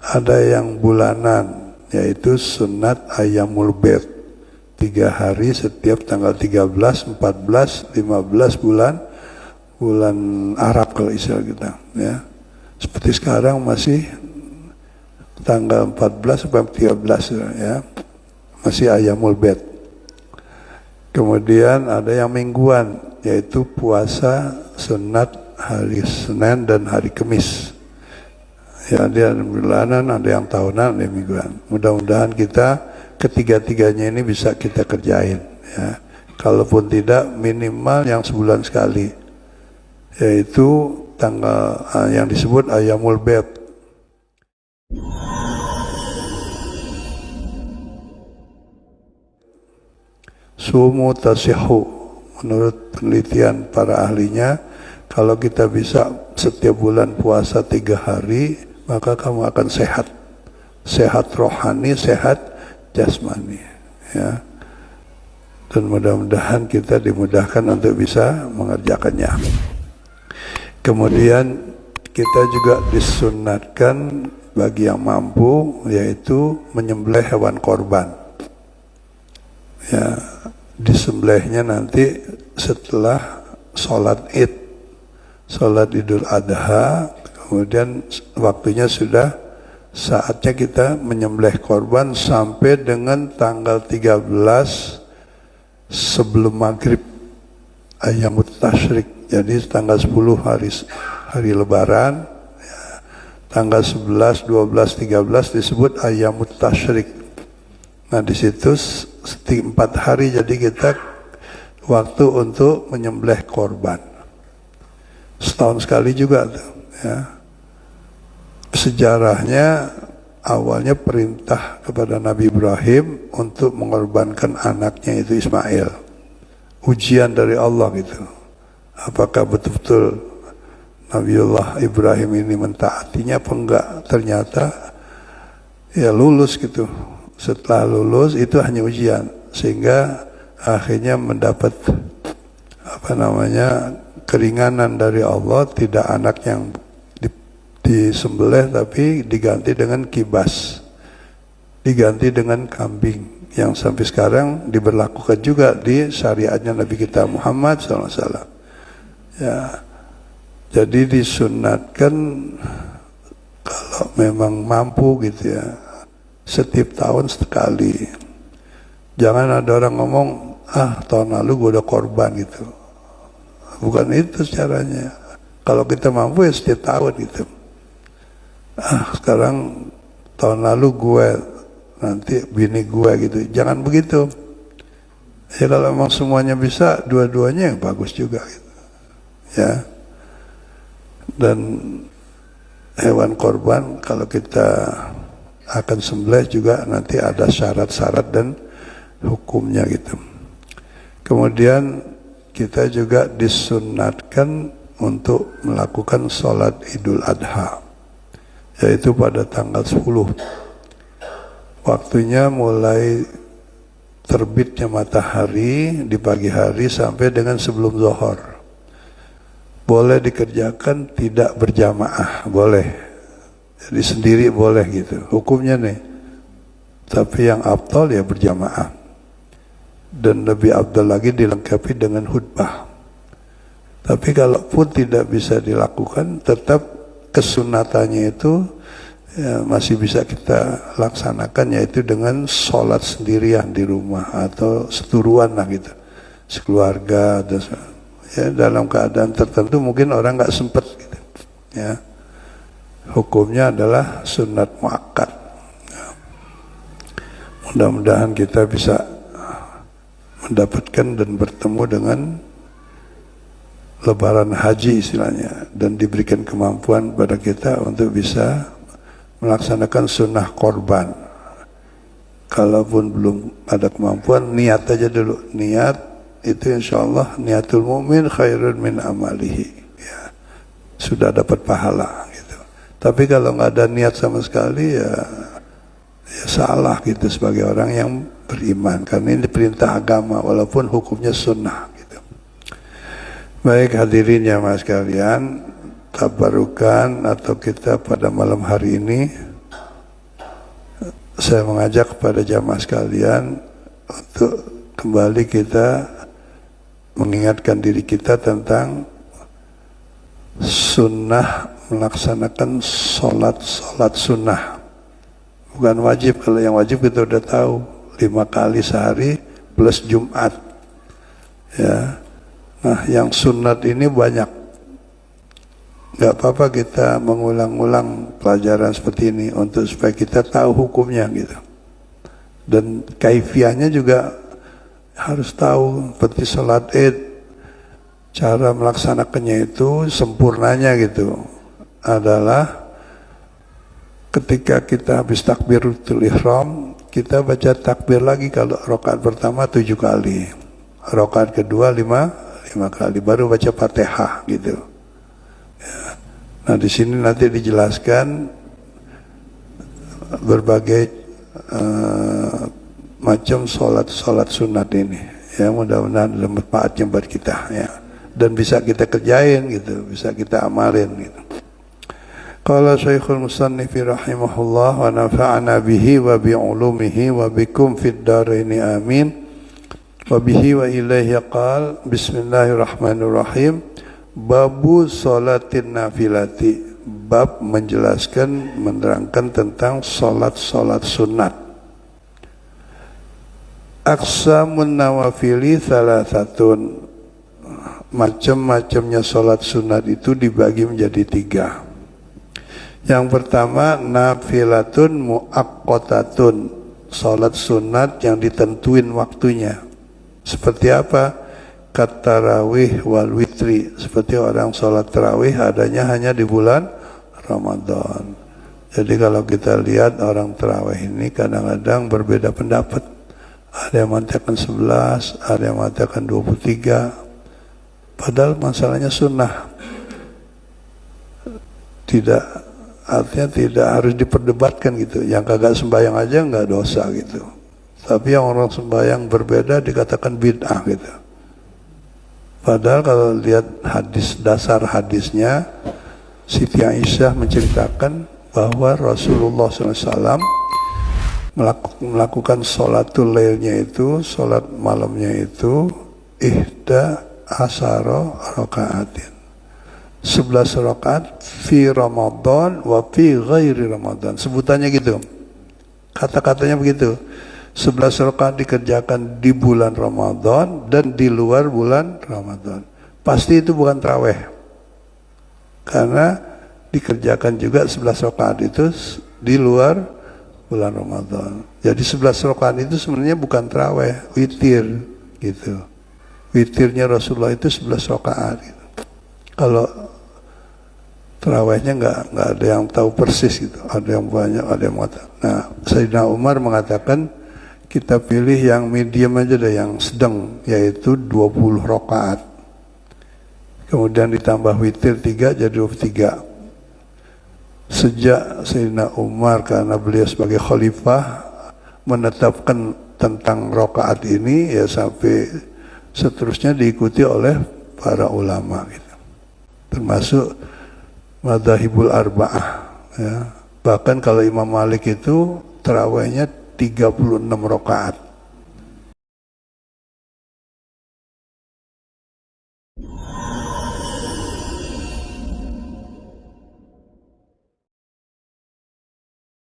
Ada yang bulanan, yaitu sunat Ayyamul Bid, 3 hari setiap tanggal 13, 14, 15 bulan Arab kalau istilah kita, ya. Seperti sekarang masih tanggal 14 sampai 13, ya, masih Ayyamul Bid. Kemudian ada yang mingguan, yaitu puasa sunat hari Senin dan hari Kamis. Ya, ada yang bulanan, ada yang tahunan, ada yang mingguan. Mudah-mudahan kita ketiga-tiganya ini bisa kita kerjain, ya. Kalaupun tidak, minimal yang sebulan sekali, yaitu tanggal yang disebut Ayyamul Bid. Sumu tasihu, menurut penelitian para ahlinya, kalau kita bisa setiap bulan puasa 3 hari, maka kamu akan sehat. Sehat rohani, sehat jasmani, ya. Dan mudah-mudahan kita dimudahkan untuk bisa mengerjakannya. Kemudian kita juga disunatkan bagi yang mampu, yaitu menyembelih hewan korban. Ya, disembelihnya nanti setelah sholat Id, sholat Idul Adha. Kemudian waktunya sudah saatnya kita menyembelih korban sampai dengan tanggal 13 sebelum maghrib Ayyamut Tasyrik. Jadi tanggal 10 hari Lebaran, ya, tanggal 11, 12, 13 disebut Ayyamut Tasyrik. Nah, di situ 4 hari jadi kita waktu untuk menyembelih korban. Setahun sekali juga, ya. Sejarahnya awalnya perintah kepada Nabi Ibrahim untuk mengorbankan anaknya itu Ismail. Ujian dari Allah gitu. Apakah betul-betul Nabiullah Ibrahim ini mentaatinya apa enggak? Ternyata ya lulus gitu. Setelah lulus itu hanya ujian, sehingga akhirnya mendapat keringanan dari Allah, tidak anak yang disembelih tapi diganti dengan kibas, diganti dengan kambing, yang sampai sekarang diberlakukan juga di syariatnya Nabi kita Muhammad SAW. Ya, jadi disunatkan kalau memang mampu gitu, ya, setiap tahun sekali. Jangan ada orang ngomong, tahun lalu gue udah korban gitu. Bukan itu caranya. Kalau kita mampu ya setiap tahun gitu. Sekarang tahun lalu gue, nanti bini gue gitu. Jangan begitu. Ya kalau memang semuanya bisa, dua-duanya yang bagus juga gitu. Ya. Dan hewan korban kalau kita akan sembelih juga nanti ada syarat-syarat dan hukumnya gitu. Kemudian kita juga disunatkan untuk melakukan sholat Idul Adha, yaitu pada tanggal 10. Waktunya mulai terbitnya matahari di pagi hari sampai dengan sebelum zuhur. Boleh dikerjakan tidak berjamaah, boleh. Jadi sendiri boleh gitu. Hukumnya nih. Tapi yang afdal ya berjamaah. Dan lebih afdal lagi dilengkapi dengan khutbah. Tapi kalaupun tidak bisa dilakukan, tetap kesunatannya itu ya, masih bisa kita laksanakan, yaitu dengan sholat sendirian di rumah atau seturuan lah gitu, sekeluarga. Ya, dalam keadaan tertentu mungkin orang nggak sempat gitu, ya. Hukumnya adalah sunat muakkad. Ya. Mudah-mudahan kita bisa mendapatkan dan bertemu dengan lebaran haji istilahnya, dan diberikan kemampuan pada kita untuk bisa melaksanakan sunnah korban. Kalaupun belum ada kemampuan, niat aja dulu. Niat itu insyaallah niatul mu'min khairun min amalihi, ya, sudah dapat pahala gitu. Tapi kalau nggak ada niat sama sekali ya salah gitu sebagai orang yang beriman, karena ini perintah agama walaupun hukumnya sunnah gitu. Baik hadirin ya mas kalian, tabarukan atau kita pada malam hari ini saya mengajak kepada jamaah sekalian untuk kembali kita mengingatkan diri kita tentang sunnah, melaksanakan sholat sunnah. Bukan wajib, kalau yang wajib kita udah tahu 5 kali sehari plus Jumat ya. Nah yang sunat ini banyak, nggak apa-apa kita mengulang-ulang pelajaran seperti ini untuk supaya kita tahu hukumnya gitu. Dan kaifiahnya juga harus tahu, seperti sholat Id, cara melaksanakannya itu sempurnanya gitu adalah ketika kita habis takbiratul ihram, kita baca takbir lagi. Kalau rakaat pertama 7 kali, rakaat kedua 5 kali, baru baca Fatihah gitu. Ya. Nah di sini nanti dijelaskan berbagai macam sholat sunat ini. Ya mudah-mudahan ada manfaatnya buat kita ya. Dan bisa kita kerjain gitu, bisa kita amalin gitu. Qala Syekhul Musannif rahimahullah wa nafa'ana bihi wa bi'ulumihi wa bikum fid dharain amin. Wa bihi wa ilaihi qala bismillahirrahmanirrahim. Babu sholatin nafilati, bab menjelaskan, menerangkan tentang sholat sunat. Aqsamun nawafili salasatun, macam-macamnya sholat sunat itu dibagi menjadi 3. Yang pertama nafilatun muaqqatatun, sholat sunat yang ditentuin waktunya. Seperti apa? Katarawih wal witri, seperti orang sholat tarawih adanya hanya di bulan Ramadan. Jadi kalau kita lihat orang tarawih ini kadang-kadang berbeda pendapat. Ada yang mengatakan 11, ada yang mengatakan 23. Padahal masalahnya sunnah. Artinya tidak harus diperdebatkan gitu. Yang kagak sembahyang aja nggak dosa gitu. Tapi yang orang sembahyang berbeda dikatakan bid'ah gitu. Padahal kalau lihat hadis, dasar hadisnya, Siti Aisyah menceritakan bahwa Rasulullah SAW melakukan sholatul lailnya itu, sholat malamnya itu, ihda asyara rakaatin, 11 rakaat fi Ramadan wa fi ghairi Ramadan. Sebutannya gitu, kata-katanya begitu. 11 rakaat dikerjakan di bulan Ramadan dan di luar bulan Ramadan. Pasti itu bukan tarawih, karena dikerjakan juga 11 rakaat itu di luar bulan Ramadan. Jadi 11 rakaat itu sebenarnya bukan tarawih, witir gitu. Witirnya Rasulullah itu 11 rakaat gitu. Kalau tarawihnya nggak ada yang tahu persis gitu. Ada yang banyak, ada yang mengatakan. Nah, Sayyidina Umar mengatakan kita pilih yang medium aja deh, yang sedang, yaitu 20 rakaat. Kemudian ditambah witir 3 jadi 23. Sejak Sayyidina Umar, karena beliau sebagai khalifah menetapkan tentang rakaat ini, ya sampai seterusnya diikuti oleh para ulama gitu. Termasuk madzhabul arba'ah ya. Bahkan kalau Imam Malik itu tarawihnya 36 rakaat.